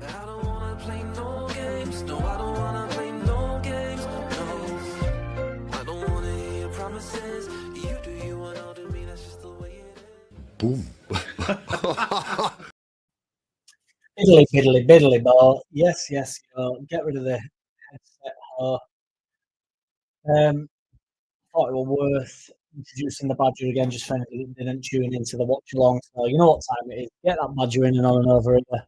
I don't wanna play no games. No, I don't wanna play no games. No, I don't wanna hear your promises. You do you and I'll do me. That's just the way it is. Boom. Biddly, biddly, biddly, ball. Yes, yes. Get rid of the headset. Thought it was worth introducing the badger again, just for anybody that didn't tune into the watch along. So you know what time it is. Get that badger in and on and over here.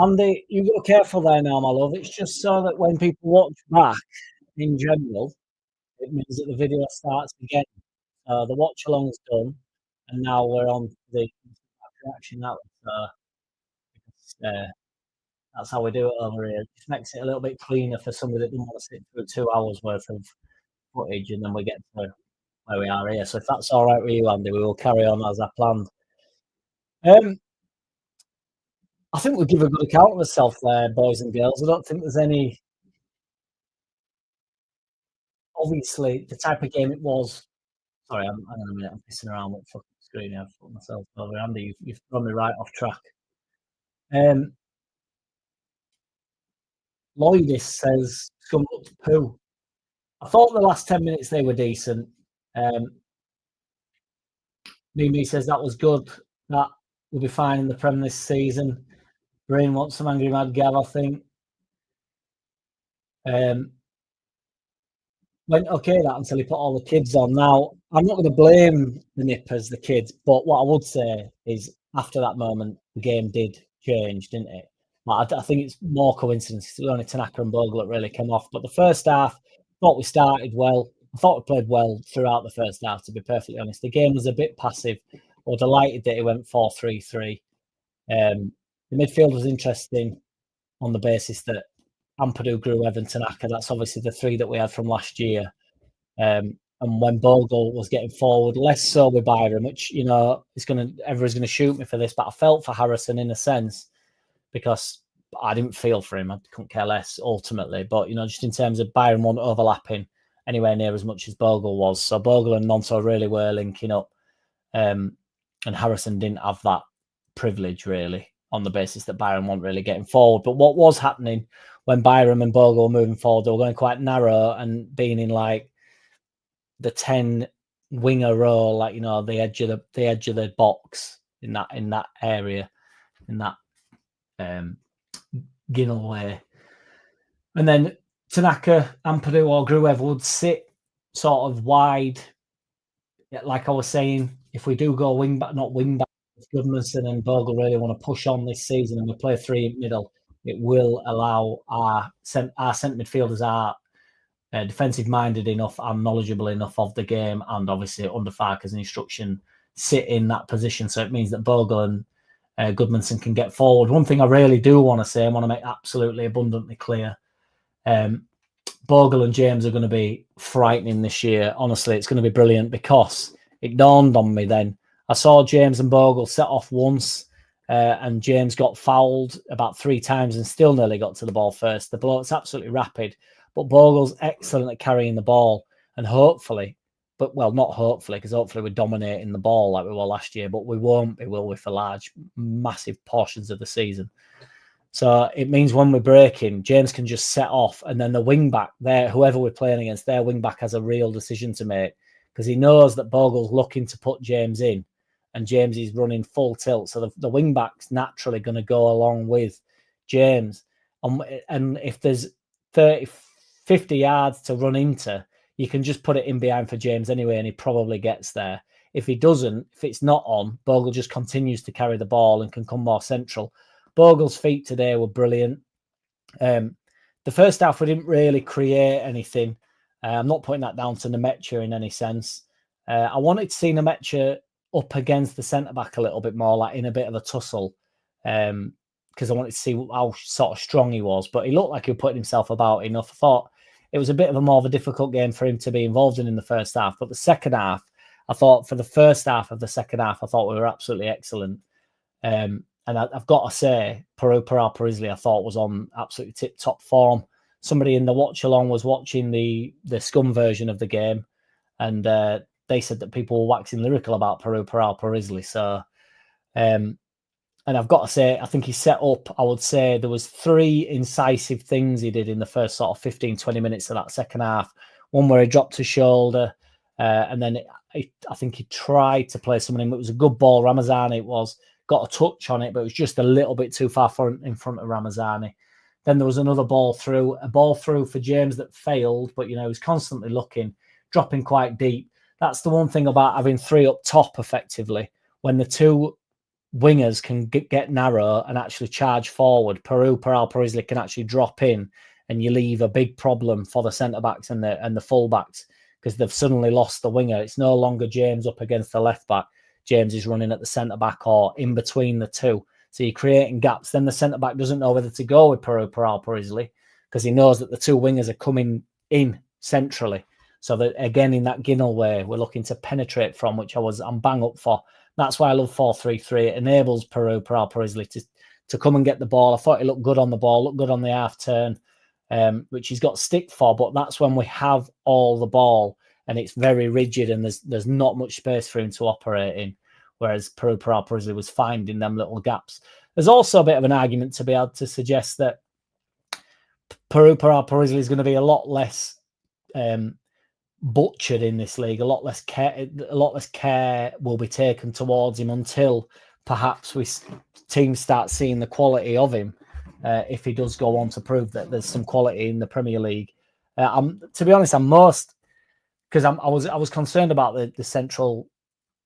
Andy, you got careful there now, my love. It's just so that when people watch back in general, it means that the video starts again. The watch along's done, and now we're on the reaction now. That's how we do it over here. It just makes it a little bit cleaner for somebody that didn't want to sit through 2 hours worth of footage, and then we get to where we are here. So if that's all right with you, Andy, we will carry on as I planned. I think we'll give a good account of ourselves there, boys and girls. I don't think there's any. Obviously, the type of game it was. Sorry, hang on a minute. I'm pissing around with the fucking screen. I've put myself over. Andy, you've thrown me right off track. Lloydis says, "Scum looked poo." I thought the last 10 minutes they were decent. Mimi says that was good. That will be fine in the Prem this season. Brain wants some Angry Mad Gav, I think. Went okay that until he put all the kids on. Now, I'm not going to blame the Nippers, the kids, but what I would say is after that moment, the game did change, didn't it? Like, I think it's more coincidence. It was only Tanaka and Bogle that really came off. But the first half, I thought we started well. I thought we played well throughout the first half, to be perfectly honest. The game was a bit passive. We're delighted that it went 4-3-3. The midfield was interesting on the basis that Ampadu, Grew, Evan, Tanaka. That's obviously the three that we had from last year. And when Bogle was getting forward, less so with Byram, which, you know, everyone's going to shoot me for this, but I felt for Harrison in a sense because I didn't feel for him. I couldn't care less ultimately. But, you know, just in terms of Byram wasn't overlapping anywhere near as much as Bogle was. So Bogle and Nonto really were linking up. And Harrison didn't have that privilege really on the basis that Byram wasn't really getting forward. But what was happening when Byram and Bogle were moving forward, they were going quite narrow and being in like the 10 winger role, like, you know, the edge of the box in that area, in that Ginnell way. And then Tanaka, Ampadu or Gruev would sit sort of wide. Like I was saying, if we do go wing back, not wing back, if Goodmanson and Bogle really want to push on this season and we play three in middle, it will allow our centre midfielders are defensive minded enough and knowledgeable enough of the game, and obviously under FARKE's instruction sit in that position. So it means that Bogle and Goodmanson can get forward. One thing I really do want to say, I want to make absolutely abundantly clear, Bogle and James are going to be frightening this year. Honestly, it's going to be brilliant because it dawned on me then. I saw James and Bogle set off once and James got fouled about 3 times and still nearly got to the ball first. The bloke's absolutely rapid, but Bogle's excellent at carrying the ball and hopefully, but well, not hopefully, because hopefully we're dominating the ball like we were last year, but we won't be, will we, for large, massive portions of the season. So it means when we're breaking, James can just set off, and then the wing back there, whoever we're playing against, their wing back has a real decision to make because he knows that Bogle's looking to put James in, and James is running full tilt. So the wing back's naturally going to go along with James. And if there's 30, 50 yards to run into, you can just put it in behind for James anyway, and he probably gets there. If he doesn't, if it's not on, Bogle just continues to carry the ball and can come more central. Bogle's feet today were brilliant. The first half, we didn't really create anything. I'm not putting that down to Nemecha in any sense. I wanted to see Nemecha up against the centre-back a little bit more, like in a bit of a tussle, because I wanted to see how sort of strong he was. But he looked like he was putting himself about enough. I thought it was a bit of a more of a difficult game for him to be involved in the first half. But the second half, I thought for the first half of the second half, I thought we were absolutely excellent. And I've got to say, Peru Parisley, I thought was on absolutely tip-top form. Somebody in the watch-along was watching the Scum version of the game, and they said that people were waxing lyrical about Peru Parisley. So And I've got to say, I think he set up, I would say there was 3 incisive things he did in the first sort of 15, 20 minutes of that second half. One where he dropped his shoulder, and then I think he tried to play someone in. It was a good ball. Ramazani, it was, got a touch on it, but it was just a little bit too far in front of Ramazani. Then there was another ball through for James that failed, but, he was constantly looking, dropping quite deep. That's the one thing about having 3 up top effectively. When the 2 wingers can get narrow and actually charge forward, Peru, Parisley can actually drop in, and you leave a big problem for the centre-backs and the full-backs because they've suddenly lost the winger. It's no longer James up against the left-back. James is running at the centre-back or in between the 2. So you're creating gaps. Then the centre-back doesn't know whether to go with Parisley because he knows that the 2 wingers are coming in centrally. So that, again, in that Ginnell way, we're looking to penetrate from, which I'm bang up for. That's why I love 4-3-3. It enables Parisley to come and get the ball. I thought he looked good on the ball, looked good on the half turn, which he's got stick for. But that's when we have all the ball and it's very rigid and there's not much space for him to operate in. Whereas Parisley was finding them little gaps. There's also a bit of an argument to be able to suggest that Parisley is going to be a lot less butchered in this league. A lot less care will be taken towards him until perhaps teams start seeing the quality of him. If he does go on to prove that there's some quality in the Premier League, to be honest, I'm most because I was concerned about the central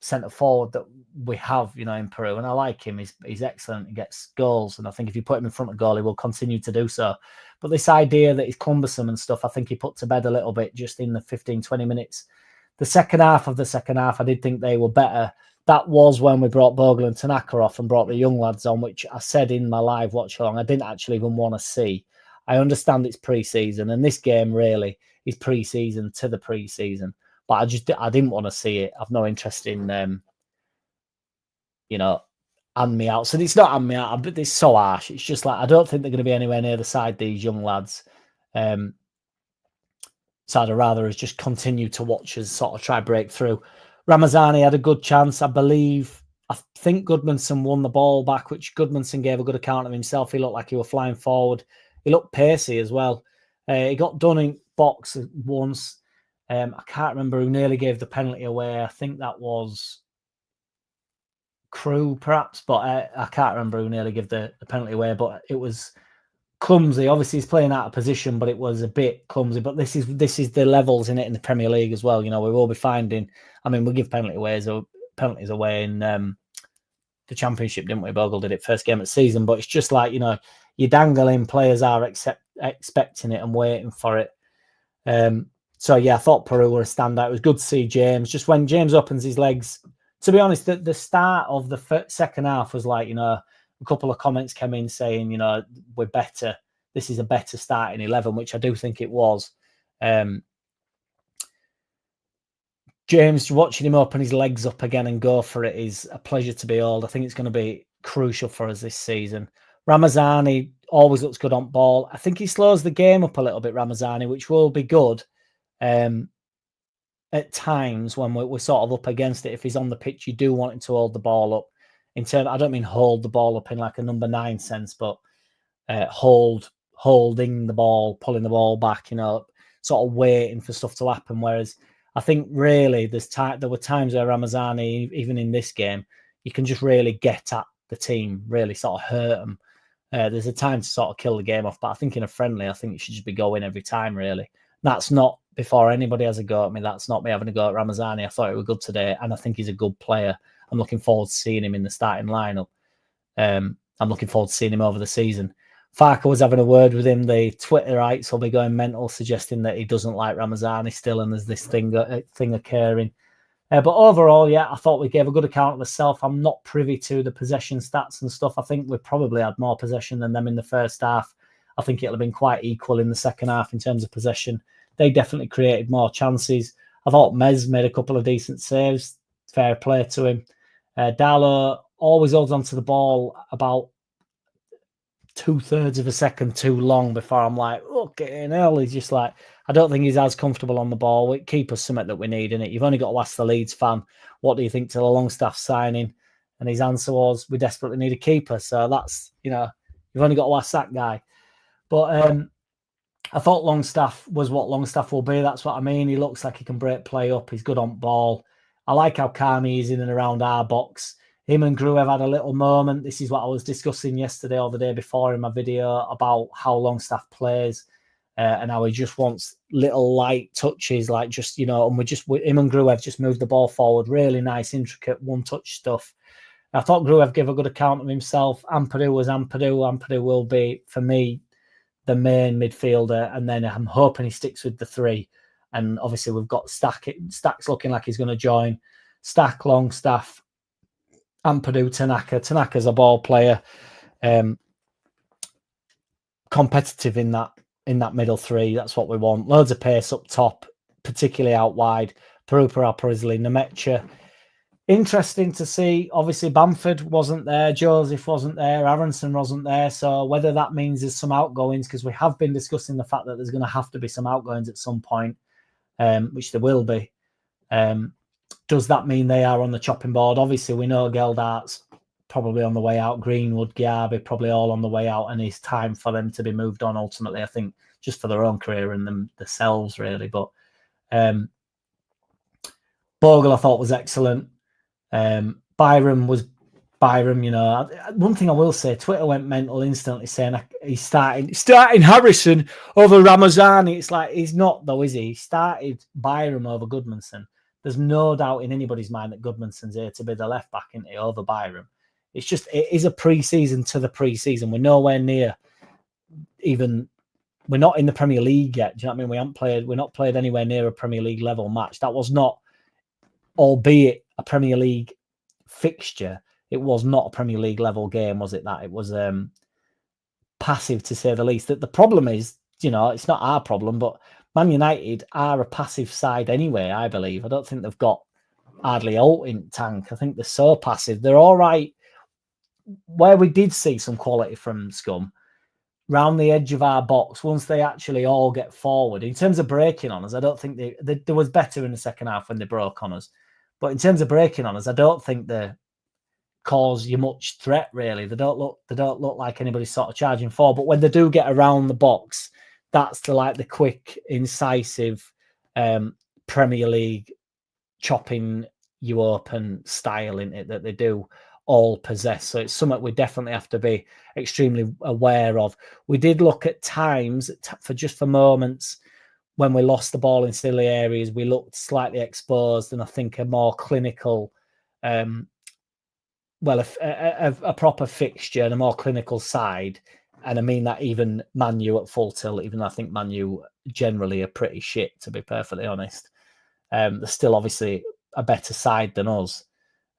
centre forward that we have, in Peru, and I like him. He's excellent. He gets goals, and I think if you put him in front of goal, he will continue to do so. But this idea that he's cumbersome and stuff, I think he put to bed a little bit just in the 15, 20 minutes. The second half, I did think they were better. That was when we brought Bogle and Tanaka off and brought the young lads on, which I said in my live watch along, I didn't actually even want to see. I understand it's pre-season, and this game really is pre-season to the pre-season. But I didn't want to see it. I've no interest in, and me out. So it's not and me out, but it's so harsh. It's just like, I don't think they're going to be anywhere near the side, these young lads. So I'd rather us just continue to watch us sort of try break through. Ramazani had a good chance. I think Goodmanson won the ball back, which Goodmanson gave a good account of himself. He looked like he was flying forward. He looked pacey as well. He got done in box once. I can't remember who nearly gave the penalty away. I think that was Crew, perhaps, but I can't remember who nearly gave the penalty away. But it was clumsy. Obviously, he's playing out of position, but it was a bit clumsy. But this is the levels in it in the Premier League as well. We will be finding. I mean, we give penalties away in the Championship, didn't we? Bogle did it first game of the season, but it's just like you're dangling. Players are expecting it and waiting for it. So, yeah, I thought Peru were a standout. It was good to see James. Just when James opens his legs, to be honest, the start of the second half was like, a couple of comments came in saying, we're better. This is a better starting 11, which I do think it was. James, watching him open his legs up again and go for it is a pleasure to behold. I think it's going to be crucial for us this season. Ramazani always looks good on ball. I think he slows the game up a little bit, Ramazani, which will be good. At times when we're sort of up against it, if he's on the pitch, you do want him to hold the ball up. I don't mean hold the ball up in like a number 9 sense, but holding the ball, pulling the ball back, sort of waiting for stuff to happen. Whereas I think really there were times where Ramazani, even in this game, you can just really get at the team, really sort of hurt them. There's a time to sort of kill the game off, but I think in a friendly, I think it should just be going every time, really. That's not before anybody has a go at me. That's not me having a go at Ramazani. I thought it was good today, and I think he's a good player. I'm looking forward to seeing him in the starting lineup. I'm looking forward to seeing him over the season. FARKE was having a word with him. The Twitterites will be going mental, suggesting that he doesn't like Ramazani still, and there's this thing occurring. But overall, yeah, I thought we gave a good account of ourselves. I'm not privy to the possession stats and stuff. I think we probably had more possession than them in the first half. I think it'll have been quite equal in the second half in terms of possession. They definitely created more chances. I thought Mez made a couple of decent saves. Fair play to him. Darlow always holds onto the ball about 2/3 of a second too long before I'm like, okay, hell. He's just like, I don't think he's as comfortable on the ball. It keep us something that we need in it. You've only got to ask the Leeds fan, what do you think to the Longstaff signing? And his answer was, we desperately need a keeper. So that's, you've only got to ask that guy. But I thought Longstaff was what Longstaff will be. That's what I mean. He looks like he can break play up. He's good on ball. I like how calm he is in and around our box. Him and Gruev had a little moment. This is what I was discussing yesterday or the day before in my video about how Longstaff plays and how he just wants little light touches, like just, and him and Gruev just moved the ball forward. Really nice, intricate one-touch stuff. I thought Gruev gave a good account of himself. Ampadu was Ampadu. Ampadu will be, for me, the main midfielder, and then I'm hoping he sticks with the three. And obviously we've got Stack's looking like he's going to join. Stack, Longstaff, Ampadu, Tanaka. Tanaka's a ball player, competitive in that middle three. That's what we want. Loads of pace up top, particularly out wide. Perupara, Prisley, Nemecha. Interesting to see. Obviously, Bamford wasn't there. Joseph wasn't there. Aronson wasn't there. So whether that means there's some outgoings, because we have been discussing the fact that there's going to have to be some outgoings at some point, which there will be. Does that mean they are on the chopping board? Obviously, we know Geldart's probably on the way out. Greenwood, Garby, probably all on the way out, and it's time for them to be moved on ultimately, I think, just for their own career and themselves, really. But Bogle, I thought, was excellent. Byram was Byram, One thing I will say, Twitter went mental instantly saying he's starting Harrison over Ramazani. It's like, he's not though, is he? He started Byram over Goodmanson. There's no doubt in anybody's mind that Goodmanson's here to be the left back, isn't he, over Byram. It's just, it is a pre-season to the pre-season. We're nowhere near even, we're not in the Premier League yet. Do you know what I mean? We're not played anywhere near a Premier League level match. That was not, albeit a Premier League fixture, it was not a Premier League level game, was it? That it was passive, to say the least. That the problem is, it's not our problem, but Man United are a passive side anyway, I believe. I don't think they've got hardly out in tank. I think they're so passive. They're all right. Where we did see some quality from Scum, round the edge of our box, once they actually all get forward, in terms of breaking on us, I don't think they was better in the second half when they broke on us. But in terms of breaking on us, I don't think they cause you much threat, really. They don't look like anybody's sort of charging forward. But when they do get around the box, that's the quick, incisive Premier League chopping you open style in it that they do all possess. So it's something we definitely have to be extremely aware of. We did look at times, for moments, when we lost the ball in silly areas, we looked slightly exposed, and I think a more clinical, a proper fixture and a more clinical side. And I mean that even Man U at full tilt, even though I think Man U generally are pretty shit, to be perfectly honest. They're still obviously a better side than us.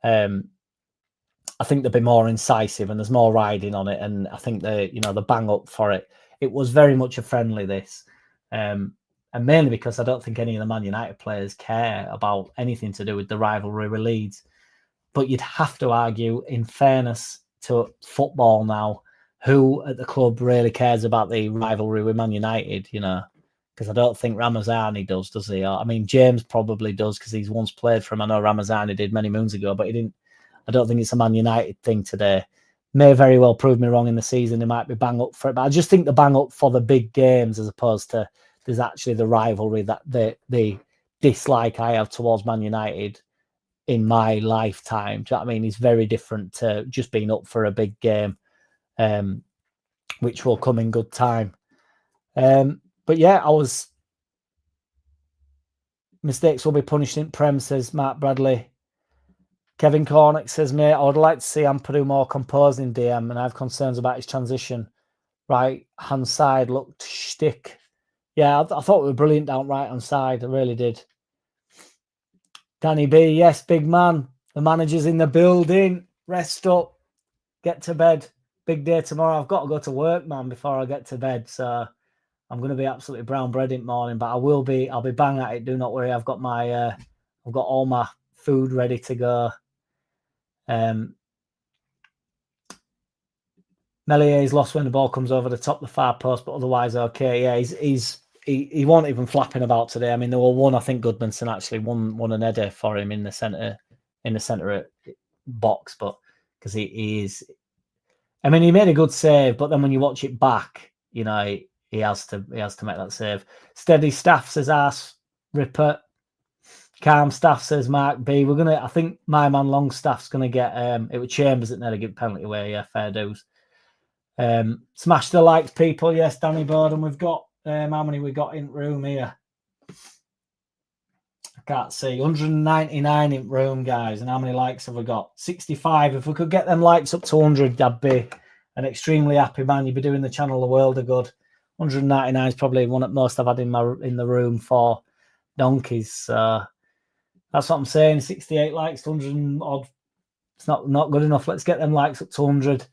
I think they'll be more incisive and there's more riding on it. And I think the bang up for it. It was very much a friendly, this. And mainly because I don't think any of the Man United players care about anything to do with the rivalry with Leeds. But you'd have to argue, in fairness to football now, who at the club really cares about the rivalry with Man United, because I don't think Ramazani does he? I mean, James probably does, because he's once played for him. I know Ramazani did many moons ago, but he didn't. I don't think it's a Man United thing today. May very well prove me wrong in the season. They might be bang up for it, but I just think the bang up for the big games, as opposed to there's actually the rivalry that the dislike I have towards Man United in my lifetime. Do you know what I mean? It's very different to just being up for a big game, which will come in good time. But yeah, mistakes will be punished in Prem, says Mark Bradley. Kevin Cornick says, mate, I would like to see Ampadu more composed in DM, and I have concerns about his transition. Right hand side looked shtick. Yeah, I thought we were brilliant down right hand side. I really did. Danny B, yes, big man. The manager's in the building. Rest up. Get to bed. Big day tomorrow. I've got to go to work, man, before I get to bed. So I'm going to be absolutely brown bread in the morning, but I'll be bang at it. Do not worry. I've got all my food ready to go. Mellier's lost when the ball comes over the top of the far post, but otherwise okay. Yeah, he wasn't even flapping about today. I mean, there were one, I think Goodmanson actually won an header for him in the centre box, but because he is. I mean, he made a good save, but then when you watch it back, you know, he has to make that save. Steady Staff says Arse Ripper. Calm Staff says Mark B. I think my man Longstaff's gonna get it was Chambers that nearly give penalty away, yeah, fair dues. Smash the likes, people. Yes, Danny Borden. We've got how many we got in room here? I can't see. 199 in room, guys. And how many likes have we got? 65. If we could get them likes up to 100, I'd be an extremely happy man. You'd be doing the channel a world of good. 199 is probably one at most I've had in the room for donkeys. That's what I'm saying. 68 likes to 100 odd. It's not good enough. Let's get them likes up to 100.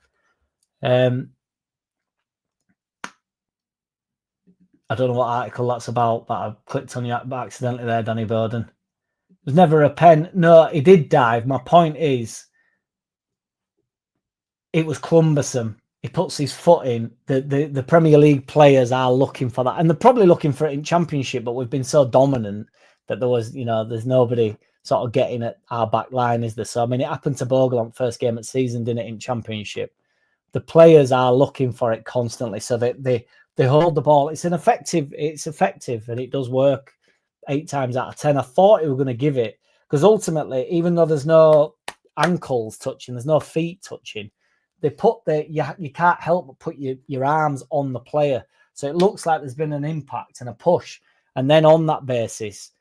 I don't know what article that's about, but I clicked on you accidentally there, Danny Borden. There's never a pen. No, he did dive. My point is, it was cumbersome. He puts his foot in. The Premier League players are looking for that, and they're probably looking for it in Championship. But we've been so dominant that there's nobody sort of getting at our back line, is there? So I mean, it happened to Bogle on first game of the season, didn't it? In Championship, the players are looking for it constantly, so they hold the ball. It's effective, and it does work 8 times out of 10. I thought he was going to give it because ultimately, even though there's no ankles touching, there's no feet touching, they put you can't help but put your arms on the player, so it looks like there's been an impact and a push, and then on that basis,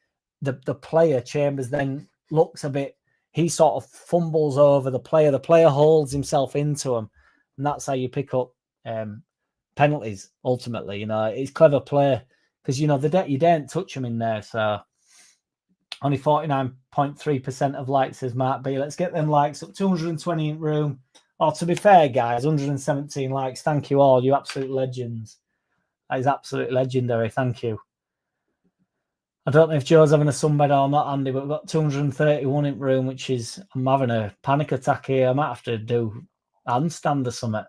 the player Chambers then looks a bit. He sort of fumbles over the player. The player holds himself into him, and that's how you pick up penalties. Ultimately, it's clever play because you daren't touch him in there. So only 49.3% of likes, says Mark B. Let's get them likes up. 220 in room. Oh, to be fair, guys, 117 likes. Thank you all. You absolute legends. That is absolutely legendary. Thank you. I don't know if Joe's having a sunbed or not, Andy, but we've got 231 in room, which is, I'm having a panic attack here. I might have to do handstand or something.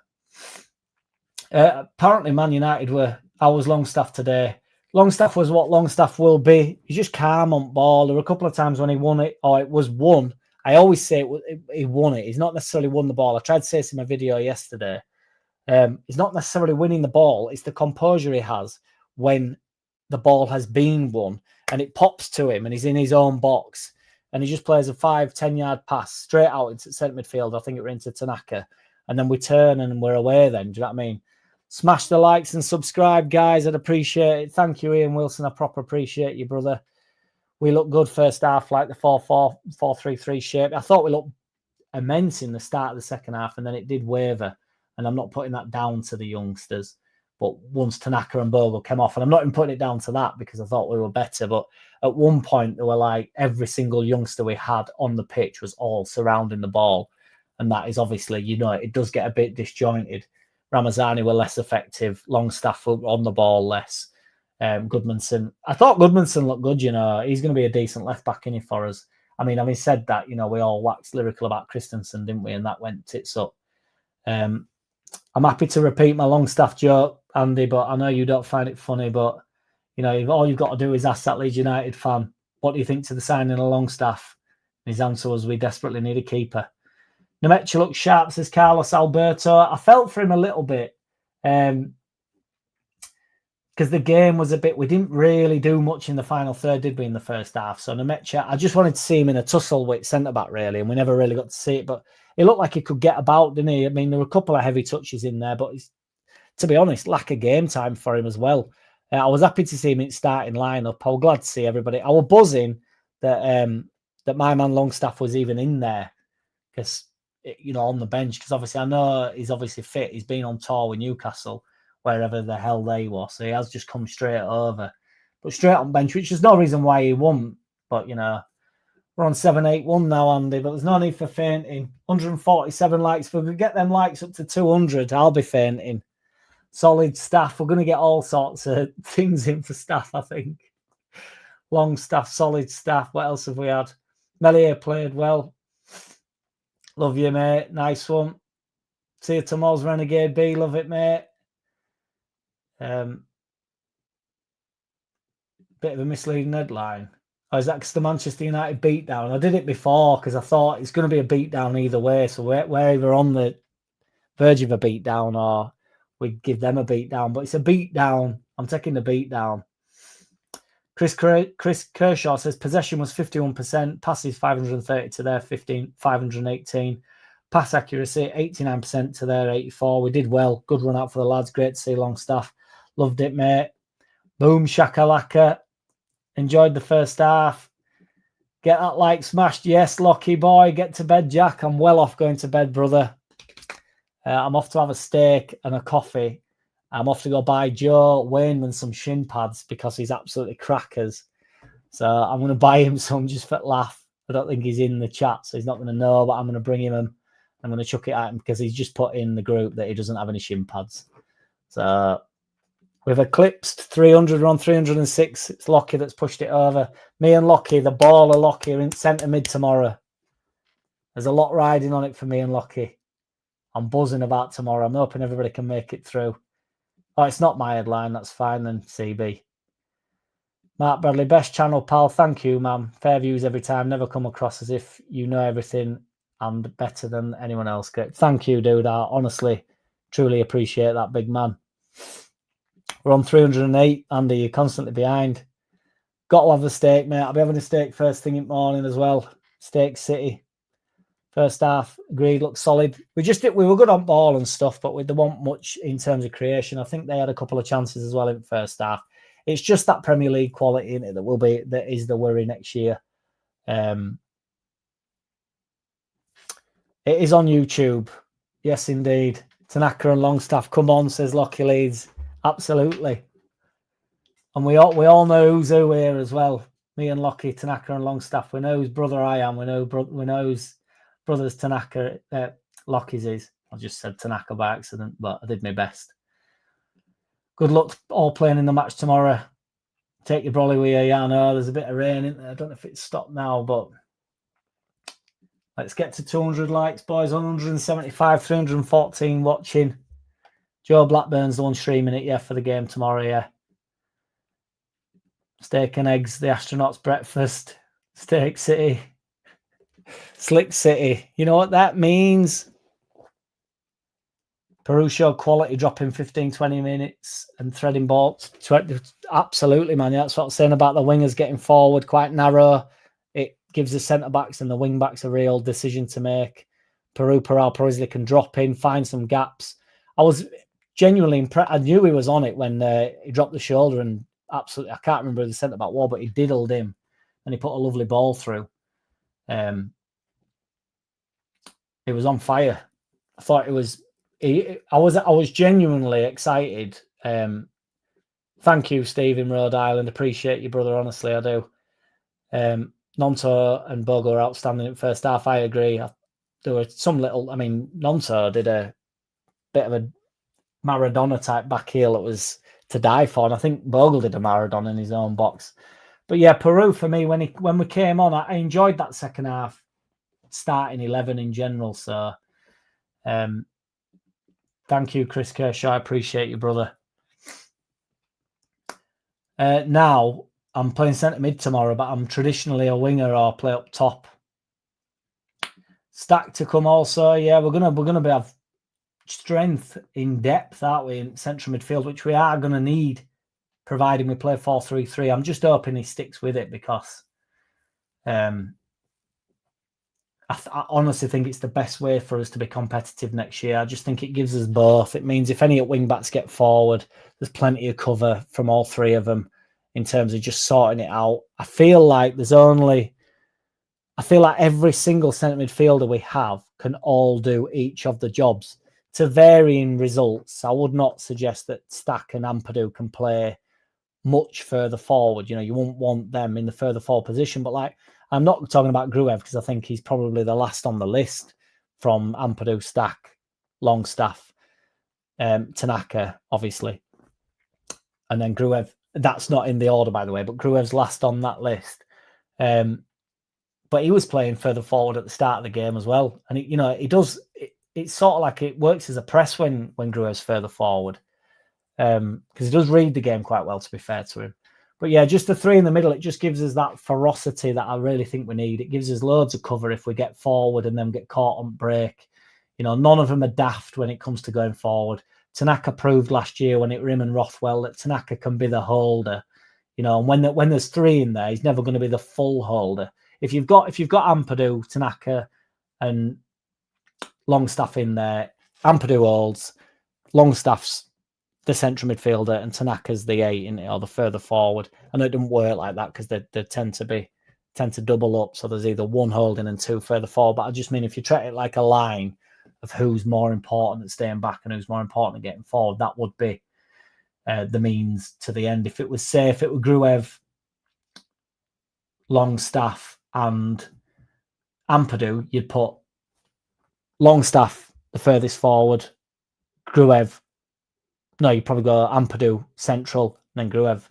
Apparently, Man United I was Longstaff today. Longstaff was what Longstaff will be. He's just calm on ball. There were a couple of times when he won it, or it was won. I always say he won it. He's not necessarily won the ball. I tried to say this in my video yesterday. He's not necessarily winning the ball. It's the composure he has when the ball has been won and it pops to him and he's in his own box and he just plays a 5-10 yard pass straight out into centre midfield. I think it went into Tanaka, and then we turn and we're away then. Do you know what I mean? Smash the likes and subscribe, guys. I'd appreciate it. Thank you, Ian Wilson. I proper appreciate you, brother. We looked good first half, like the 4-4-3-3 shape. I thought we looked immense in the start of the second half, and then it did waver. And I'm not putting that down to the youngsters. But once Tanaka and Bogle came off, and I'm not even putting it down to that because I thought we were better. But at one point, they were like every single youngster we had on the pitch was all surrounding the ball. And that is obviously, it does get a bit disjointed. Ramazani were less effective. Longstaff were on the ball less. Goodmanson, I thought Goodmanson looked good. He's going to be a decent left back in here for us. I mean, having said that, we all waxed lyrical about Christensen, didn't we? And that went tits up. I'm happy to repeat my Longstaff joke, Andy, but I know you don't find it funny. But all you've got to do is ask that Leeds United fan, what do you think to the signing of Longstaff? His answer was, we desperately need a keeper. Nemecha looks sharp, says Carlos Alberto. I felt for him a little bit. Because the game was we didn't really do much in the final third, did we, in the first half? So Nemecha, I just wanted to see him in a tussle with centre-back, really, and we never really got to see it. But it looked like he could get about, didn't he? I mean, there were a couple of heavy touches in there, but to be honest, lack of game time for him as well. I was happy to see him in starting lineup. I was glad to see everybody. I was buzzing that my man Longstaff was even in there because, on the bench, because obviously I know he's obviously fit. He's been on tour with Newcastle, wherever the hell they were. So he has just come straight over. But straight on bench, which is no reason why he won't. But, we're on 781 now, Andy, but there's no need for fainting. 147 likes. If we could get them likes up to 200, I'll be fainting. Solid Staff. We're going to get all sorts of things in for Staff, I think. Longstaff, Solid Staff. What else have we had? Melier played well. Love you, mate. Nice one. See you tomorrow's Renegade B. Love it, mate. Bit of a misleading headline. Or is that because the Manchester United beatdown? I did it before because I thought it's going to be a beatdown either way. So we're either on the verge of a beatdown or we give them a beatdown. But it's a beatdown. I'm taking the beatdown. Chris Kershaw says possession was 51%, passes 530 to their 518. Pass accuracy 89% to their 84. We did well. Good run out for the lads. Great to see Longstaff. Loved it, mate. Boom shakalaka. Enjoyed the first half. Get that like smashed. Yes, Lockie boy. Get to bed, Jack. I'm well off going to bed, brother. I'm off to have a steak and a coffee. I'm off to go buy Joe Wainman some shin pads because he's absolutely crackers. So I'm going to buy him some just for laugh. I don't think he's in the chat, so he's not going to know, but I'm going to bring him them. I'm going to chuck it at him because he's just put in the group that he doesn't have any shin pads. So we've eclipsed 300. We're on 306. It's Lockie that's pushed it over. Me and Lockie, the baller Lockie, are in centre mid tomorrow. There's a lot riding on it for me and Lockie. I'm buzzing about tomorrow. I'm hoping everybody can make it through. Oh, it's not my headline. That's fine then, CB. Mark Bradley, best channel, pal. Thank you, man. Fair views every time. Never come across as if you know everything and better than anyone else. Great. Thank you, dude. I honestly, truly appreciate that, big man. We're on 308. Andy, you're constantly behind. Got to have a steak, mate. I'll be having a steak first thing in the morning as well. Steak City. First half, agreed, looked solid. We were good on ball and stuff, but there wasn't much in terms of creation. I think they had a couple of chances as well in the first half. It's just that Premier League quality in it that is the worry next year. It is on YouTube. Yes, indeed. Tanaka and Longstaff, come on, says Lockie Leeds. Absolutely. And we all know who's who here as well. Me and Lockie, Tanaka and Longstaff. We know whose brother I am. We know whose brother's Tanaka, Lockie's is. I just said Tanaka by accident, but I did my best. Good luck all playing in the match tomorrow. Take your brolly with you. Yeah, I know there's a bit of rain in there. I don't know if it's stopped now, but let's get to 200 likes, boys. 175, 314 watching. Joe Blackburn's the one streaming it, yeah, for the game tomorrow, yeah. Steak and eggs, the astronauts' breakfast. Steak City. Slick City. You know what that means? Peru showed quality, dropping 15, 20 minutes and threading balls. Absolutely, man. Yeah, that's what I was saying about the wingers getting forward quite narrow. It gives the centre-backs and the wing-backs a real decision to make. Parisi can drop in, find some gaps. I was genuinely impressed. I knew he was on it when he dropped the shoulder and absolutely, I can't remember who the centre-back was, but he diddled him and he put a lovely ball through. It was on fire. I thought it was. I was genuinely excited. Thank you, Steve in Rhode Island. Appreciate you, brother. Honestly, I do. Nonto and Bogo are outstanding in first half. I agree. There were some little. I mean, Nonto did a bit of a Maradona type back heel that was to die for, and I think Bogle did a Maradona in his own box. But yeah, Peru for me when we came on, I enjoyed that second half. Starting 11 in general. So thank you, Chris Kershaw. I appreciate you, brother. Now I'm playing centre mid tomorrow, but I'm traditionally a winger or play up top. Stack to come also. Yeah, we're gonna have strength in depth, aren't we, in central midfield, which we are gonna need, providing we play 4-3-3. I'm just hoping he sticks with it because I honestly think it's the best way for us to be competitive next year. I just think it gives us both. It means if any wing backs get forward, there's plenty of cover from all three of them in terms of just sorting it out. I feel like every single centre midfielder we have can all do each of the jobs to varying results. I would not suggest that Stack and Ampadu can play much further forward. You know, you won't want them in the further forward position, but like, I'm not talking about Gruev because I think he's probably the last on the list from Ampadu, Stack, Longstaff, Tanaka, obviously. And then Gruev, that's not in the order, by the way, but Gruev's last on that list. But he was playing further forward at the start of the game as well. And, it's sort of like it works as a press when Gruev's further forward. Because he does read the game quite well, to be fair to him. But yeah, just the three in the middle, it just gives us that ferocity that I really think we need. It gives us loads of cover if we get forward and then get caught on break. You know, none of them are daft when it comes to going forward. Tanaka proved last year when it were him and Rothwell that Tanaka can be the holder. You know, and when there's three in there, he's never going to be the full holder. If you've got Ampadu, Tanaka, and Longstaff in there, Ampadu holds, Longstaff's the central midfielder, and Tanaka's the 8 in it, or the further forward. I know it doesn't work like that because they tend to double up. So there's either one holding and two further forward. But I just mean if you treat it like a line of who's more important at staying back and who's more important at getting forward, that would be the means to the end. If it was Gruev, Longstaff, and Ampadu, you'd put Longstaff the furthest forward, Gruev. No, you probably go Ampadu central, and then Gruev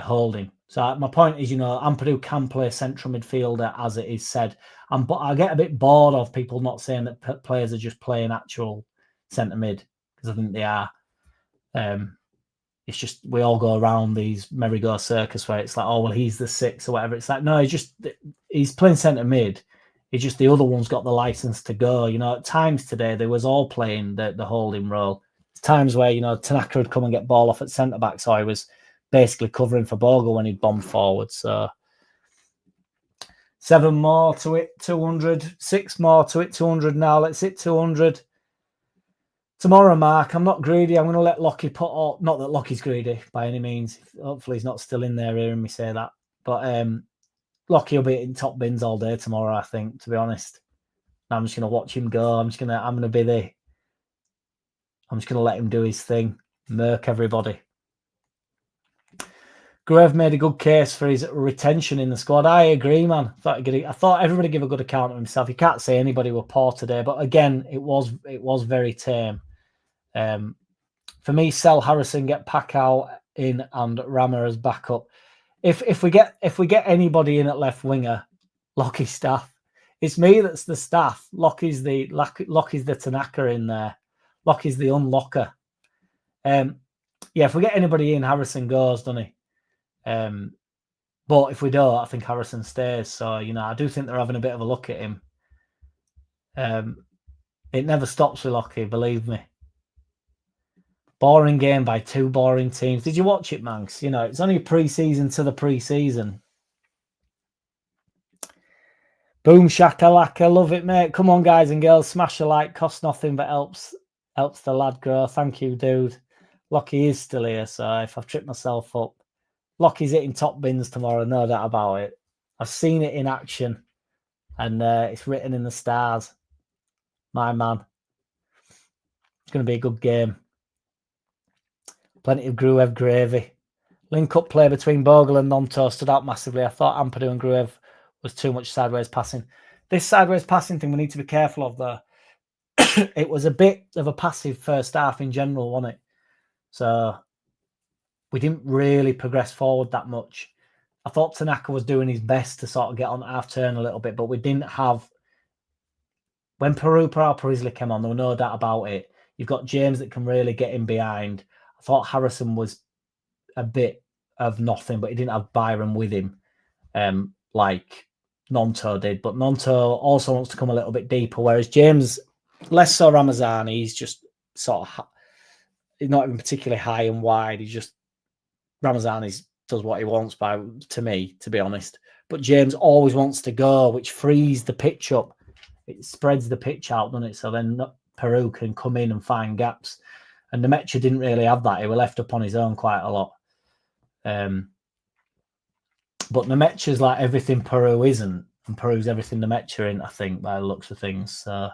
holding. So my point is, you know, Ampadu can play central midfielder, as it is said. But I get a bit bored of people not saying that players are just playing actual centre mid, because I think they are. It's just we all go around these merry-go circus where it's like, oh well, he's the 6 or whatever. It's like, no, he's playing centre mid. It's just the other one's got the license to go. You know, at times today they was all playing the holding role. Times where, you know, Tanaka would come and get ball off at centre back, so I was basically covering for Bogle when he'd bombed forward. So 7 more to it, 200. 6 more to it, 200 now. Let's hit 200 tomorrow, Mark. I'm not greedy. I'm going to let Lockie put up. Not that Lockie's greedy by any means. Hopefully he's not still in there hearing me say that. But Lockie will be in top bins all day tomorrow, I think, to be honest. I'm just going to watch him go. I'm just going to let him do his thing, murk everybody. Gruev made a good case for his retention in the squad. I agree, man. I thought everybody give a good account of himself. You can't say anybody were poor today, but again, it was very tame. For me, sell Harrison, get Pacquiao in, and Rama as backup. If we get anybody in at left winger, Lockie's staff. It's me that's the staff. Lockie's the Tanaka in there. Lockie's the unlocker. Yeah, if we get anybody in, Harrison goes, doesn't he? But if we don't, I think Harrison stays. So, you know, I do think they're having a bit of a look at him. It never stops with Lockie, believe me. Boring game by 2 boring teams. Did you watch it, Manx? You know, it's only pre-season to the pre-season. Boom shakalaka, love it, mate. Come on, guys and girls, smash a like. Costs nothing but helps the lad grow. Thank you, dude. Lockie is still here, so if I've tripped myself up, Lockie's hitting top bins tomorrow, no doubt about it. I've seen it in action, and it's written in the stars. My man. It's going to be a good game. Plenty of Gruev gravy. Link-up play between Bogle and Nonto stood out massively. I thought Ampadu and Gruev was too much sideways passing. This sideways passing thing we need to be careful of, though. It was a bit of a passive first half in general, wasn't it? So we didn't really progress forward that much. I thought Tanaka was doing his best to sort of get on half turn a little bit, but we didn't have. When Peru Parisley came on, there was no doubt about it. You've got James that can really get in behind. I thought Harrison was a bit of nothing, but he didn't have Byron with him like Nonto did. But Nonto also wants to come a little bit deeper, whereas James, less so Ramazani, he's just sort of, he's not even particularly high and wide. He's just, Ramazani does what he wants, to me, to be honest. But James always wants to go, which frees the pitch up. It spreads the pitch out, doesn't it? So then Peru can come in and find gaps. And Nemecha didn't really have that. He was left up on his own quite a lot. But Nemecha's like everything Peru isn't. And Peru's everything Nemecha isn't, I think, by the looks of things. So,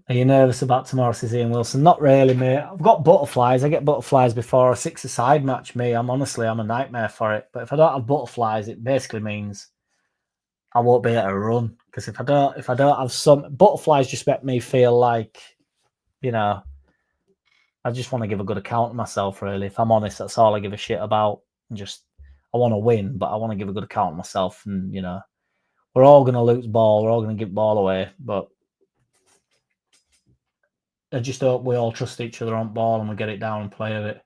are you nervous about tomorrow, says Ian Wilson? Not really, mate. I've got butterflies. I get butterflies before a 6-a-side match, me. I'm a nightmare for it. But if I don't have butterflies, it basically means I won't be able to run. Because if I don't have some butterflies, just make me feel like, you know, I just want to give a good account of myself, really. If I'm honest, that's all I give a shit about. And just, I want to win, but I want to give a good account of myself. And, you know, we're all going to lose ball. We're all going to give ball away. But I just hope we all trust each other on ball and we get it down and play with it.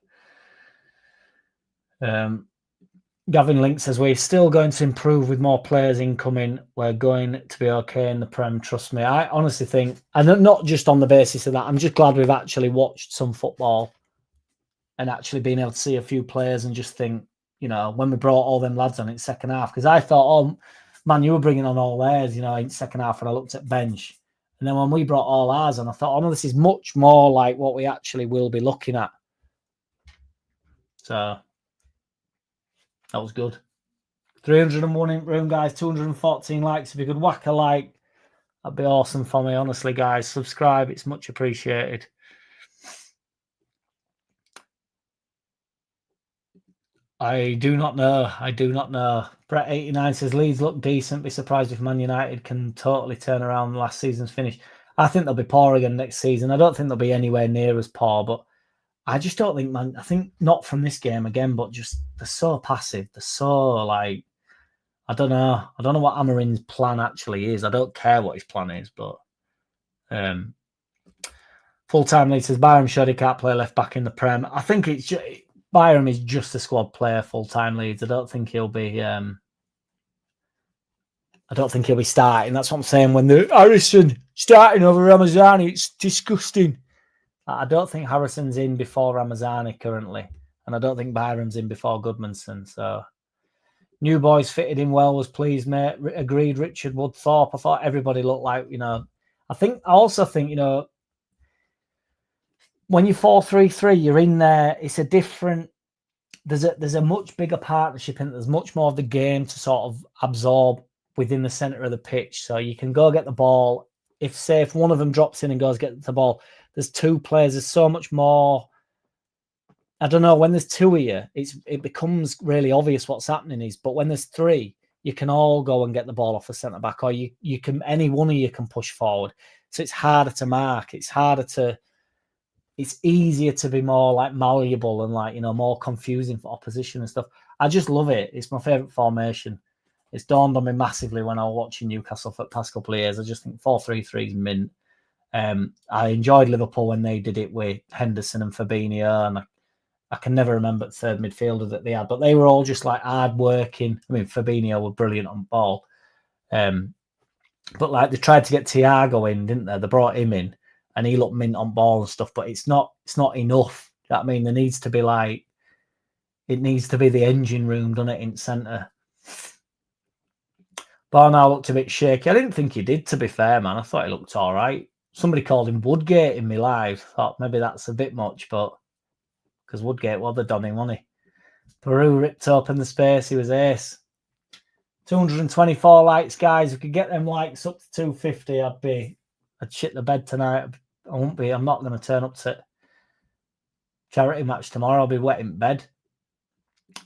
Gavin Link says, we're still going to improve with more players incoming. We're going to be okay in the Prem, trust me. I honestly think, and not just on the basis of that, I'm just glad we've actually watched some football and actually been able to see a few players and just think, when we brought all them lads on in second half, because I thought, oh, man, you were bringing on all theirs, in second half when I looked at bench. And then when we brought all ours on, I thought, oh, no, this is much more like what we actually will be looking at. So that was good. 301 in room, guys. 214 likes. If you could whack a like, that'd be awesome for me. Honestly, guys, subscribe. It's much appreciated. I do not know. Brett89 says, Leeds look decent. Be surprised if Man United can totally turn around last season's finish. I think they'll be poor again next season. I don't think they'll be anywhere near as poor, but I just don't think, man. I think not from this game again, but just they're so passive. They're so I don't know. I don't know what Amarin's plan actually is. I don't care what his plan is, but full-time lead says Byram showed he can't play left back in the Prem. I think it's just, Byram is just a squad player. Full-time leads. I don't think he'll be. I don't think he'll be starting. That's what I'm saying. When the Harrison starting over Ramazani, it's disgusting. I don't think Harrison's in before Ramazani currently, and I don't think Byram's in before Goodmanson. So. New boys fitted in well, was pleased, mate. Agreed, Richard Woodthorpe. I thought everybody looked like, I also think, when you're 4-3-3, you're in there. It's a different, there's a much bigger partnership in it. There's much more of the game to sort of absorb within the center of the pitch. So you can go get the ball. If one of them drops in and goes get the ball, there's two players. There's so much more. I don't know, when there's two of you, it becomes really obvious what's happening is, but when there's three, you can all go and get the ball off the centre back, or you can, any one of you can push forward. So it's harder to mark. It's easier to be more malleable and more confusing for opposition and stuff. I just love it. It's my favourite formation. It's dawned on me massively when I was watching Newcastle for the past couple of years. I just think 4-3-3 is mint. I enjoyed Liverpool when they did it with Henderson and Fabinho, and I can never remember the third midfielder that they had, but they were all just hard working. I mean, Fabinho were brilliant on ball. But they tried to get Thiago in, didn't they? They brought him in and he looked mint on ball and stuff, but it's not enough. You know what I mean? There needs to be it needs to be the engine room, doesn't it, in centre. Barnard looked a bit shaky. I didn't think he did, to be fair, man. I thought he looked all right. Somebody called him Woodgate in me live. Thought maybe that's a bit much, but because Woodgate was the donning, wasn't he? Peru ripped open the space. He was ace. 224 likes, guys. If we could get them likes up to 250, I'd shit the bed tonight. I'm not going to turn up to charity match tomorrow. I'll be wet in bed.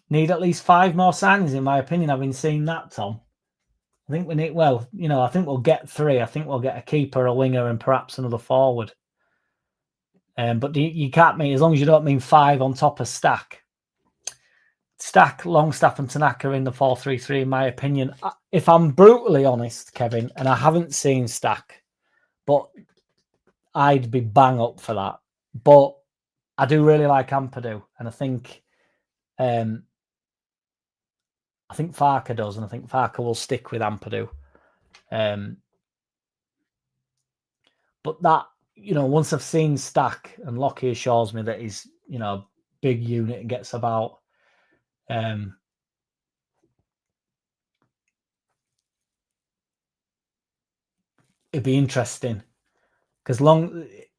Need at least 5 more signings, in my opinion. I've been seeing that, Tom. I think we need, I think we'll get 3. I think we'll get a keeper, a winger, and perhaps another forward. But you can't mean, as long as you don't mean 5 on top of Stack. Stack, Longstaff, and Tanaka in the 4-3-3, in my opinion. If I'm brutally honest, Kevin, and I haven't seen Stack, but I'd be bang up for that. But I do really like Ampadu, and I think FARKE does, and I think FARKE will stick with Ampadu. But that, once I've seen Stack, and Lockie assures me that he's, big unit and gets about. It'd be interesting because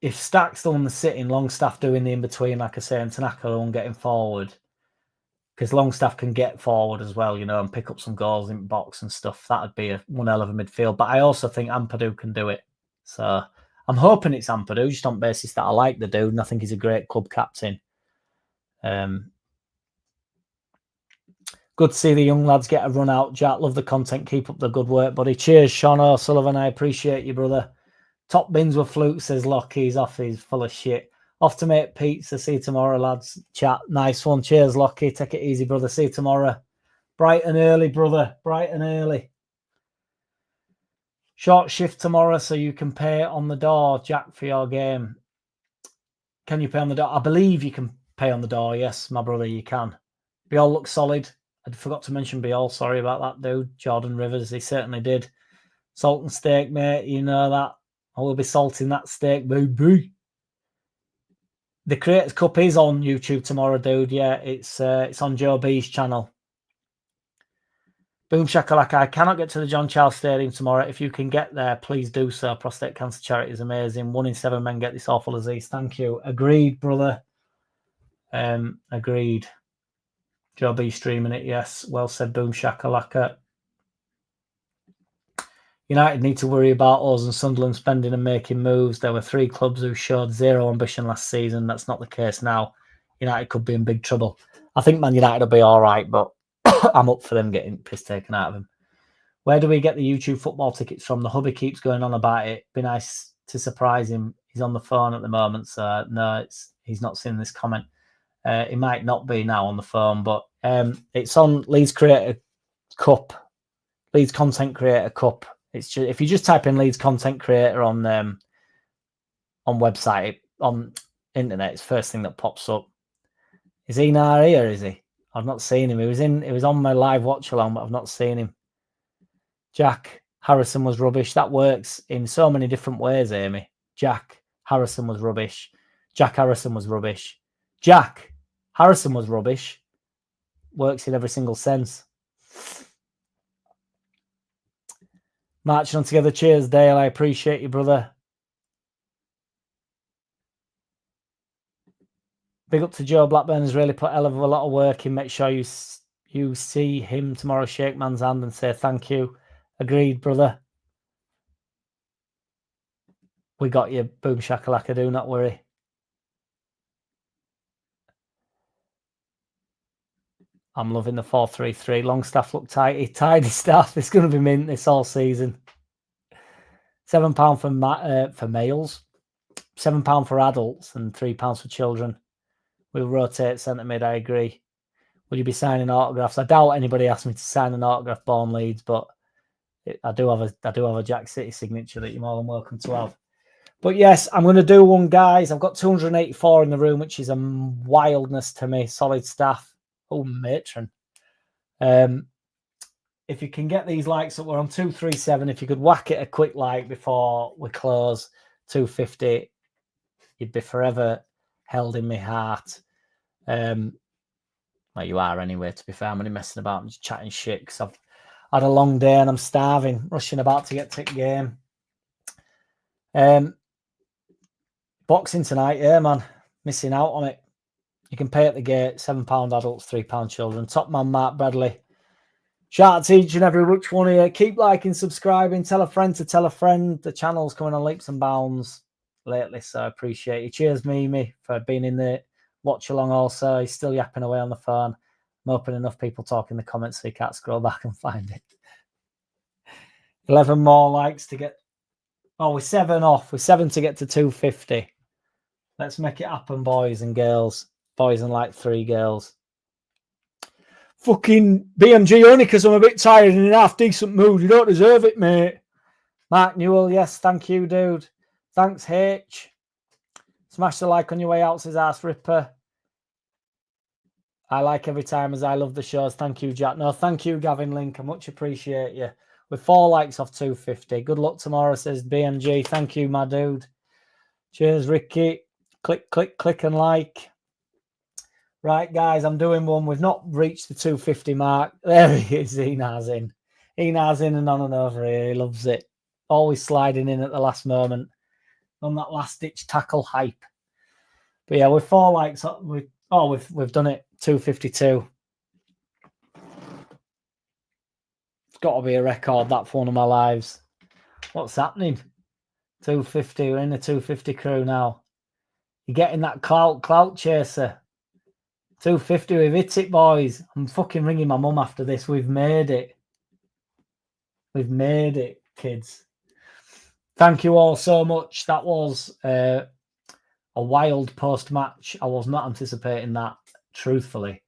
if Stack's still on the sitting, Longstaff doing the in between, like I say, and Tanaka on getting forward, because Longstaff can get forward as well, and pick up some goals in box and stuff. That'd be one hell of a midfield. But I also think Ampadu can do it. So I'm hoping it's Ampadu, just on basis that I like the dude and I think he's a great club captain. Good to see the young lads get a run out. Jack, love the content. Keep up the good work, buddy. Cheers, Sean O'Sullivan. I appreciate you, brother. Top bins with fluke, says Lockie. He's off. He's full of shit. Off to make pizza. See you tomorrow, lads. Chat. Nice one. Cheers, Lockie. Take it easy, brother. See you tomorrow. Bright and early, brother. Bright and early. Short shift tomorrow, so you can pay on the door, Jack, for your game. Can you pay on the door? I believe you can pay on the door. Yes, my brother, you can. Biol looks solid. I forgot to mention Biol. Sorry about that, dude. Jordan Rivers, he certainly did. Salt and steak, mate. You know that. I will be salting that steak, baby. The Creators Cup is on YouTube tomorrow, dude. Yeah, it's on Joe B's channel. Boom shakalaka. I cannot get to the John Charles Stadium tomorrow. If you can get there, please do so. Prostate cancer charity is amazing. 1 in 7 men get this awful disease. Thank you. Agreed, brother. Agreed. Joe B streaming it. Yes. Well said, boom shakalaka. United need to worry about us and Sunderland spending and making moves. There were 3 clubs who showed zero ambition last season. That's not the case now. United could be in big trouble. I think Man United will be all right, but I'm up for them getting piss taken out of them. Where do we get the YouTube football tickets from? The hubby keeps going on about it. Be nice to surprise him. He's on the phone at the moment, so no, he's not seen this comment. It might not be now on the phone, but it's on Leeds Creator Cup, Leeds Content Creator Cup. It's just, if you just type in Leeds Content Creator on website, on internet, it's the first thing that pops up. Is he now here? Is he? I've not seen him. He was on my live watch along, but I've not seen him. Jack Harrison was rubbish. That works in so many different ways, Amy. Jack Harrison was rubbish. Jack Harrison was rubbish. Jack Harrison was rubbish. Works in every single sense. Marching on together. Cheers, Dale. I appreciate you, brother. Big up to Joe Blackburn. Has really put a hell of a lot of work in. Make sure you see him tomorrow. Shake man's hand and say thank you. Agreed, brother. We got you. Boom shakalaka. Do not worry. I'm loving the 4-3-3. Longstaff look tidy. Tidy staff. It's going to be mint this all season. £7 for males, £7 for adults, and £3 for children. We'll rotate centre mid. I agree. Will you be signing autographs? I doubt anybody asked me to sign an autograph. Born Leeds, but I do have a JackCity signature that you're more than welcome to have. But yes, I'm going to do one, guys. I've got 284 in the room, which is a wildness to me. Solid staff. Oh, matron. If you can get these likes up, we're on 237. If you could whack it a quick like before we close, 250, you'd be forever held in my heart. Well, you are anyway, to be fair. I'm only messing about. I'm just chatting shit because I've had a long day and I'm starving, rushing about to get to the game. Boxing tonight, yeah, man. Missing out on it. You can pay at the gate, £7 adults, £3 children. Top man, Mark Bradley. Shout out to each and every which one of you. Keep liking, subscribing. Tell a friend to tell a friend. The channel's coming on leaps and bounds lately, so I appreciate you. Cheers, Mimi, for being in the watch along also. He's still yapping away on the phone. I'm hoping enough people talk in the comments so you can't scroll back and find it. 11 more likes to get... Oh, we're 7 off. We're 7 to get to 250. Let's make it happen, boys and girls. Boys and like 3 girls. Fucking BMG only because I'm a bit tired and in half decent mood. You don't deserve it, mate. Mark Newell, yes, thank you, dude. Thanks, H. Smash the like on your way out, says Arse Ripper. I like every time as I love the shows. Thank you, Jack. No, thank you, Gavin Link. I much appreciate you. With 4 likes off 250. Good luck tomorrow, says BMG. Thank you, my dude. Cheers, Ricky. Click, click, click and like. Right, guys, I'm doing one. We've not reached the 250 mark. There he is. Enar's in. Enar's in and on and over here. He loves it. Always sliding in at the last moment. On that last-ditch tackle hype. But yeah, with 4 likes, we've done it. 252. It's got to be a record, that for one of my lives. What's happening? 250. We're in the 250 crew now. You're getting that clout chaser. 250, we've hit it, boys. I'm fucking ringing my mum after this. We've made it. We've made it, kids. Thank you all so much. That was a wild post-match. I was not anticipating that, truthfully.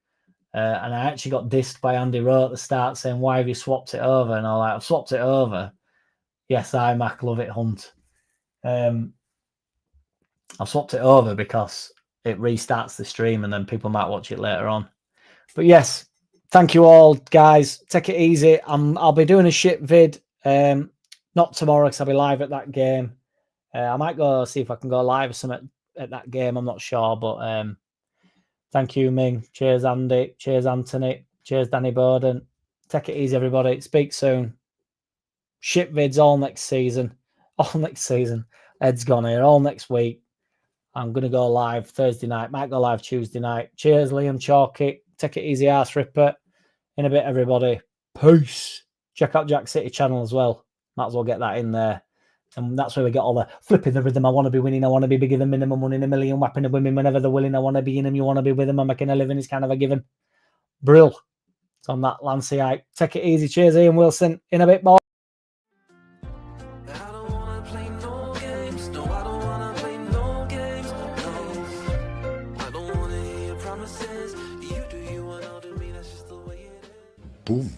And I actually got dissed by Andy Rowe at the start saying, why have you swapped it over? And I'm like, I've swapped it over. Yes, I, Mac, love it, Hunt. I've swapped it over because it restarts the stream and then people might watch it later on. But yes, thank you all, guys. Take it easy. I'll be doing a shit vid. Not tomorrow because I'll be live at that game. I might go see if I can go live or something at that game. I'm not sure, but thank you, Ming. Cheers, Andy. Cheers, Anthony. Cheers, Danny Bowden. Take it easy, everybody. Speak soon. Shit vids all next season. All next season. Ed's gone here. All next week. I'm going to go live Thursday night. Might go live Tuesday night. Cheers, Liam Chalky. Take it easy, Arse Ripper. In a bit, everybody. Peace. Check out JackCity channel as well. Might as well get that in there. And that's where we get all the flipping the rhythm. I want to be winning. I want to be bigger than minimum, winning a million, whapping the women whenever they're willing. I want to be in them. You want to be with them. I'm making a living. It's kind of a given. Brill. It's on that Lancey. Take it easy. Cheers, Ian Wilson. In a bit, boy. I don't wanna play no games. No, I don't wanna play no games. No, I don't wanna hear promises. You do you and I'll do me. That's just the way it is. Boom.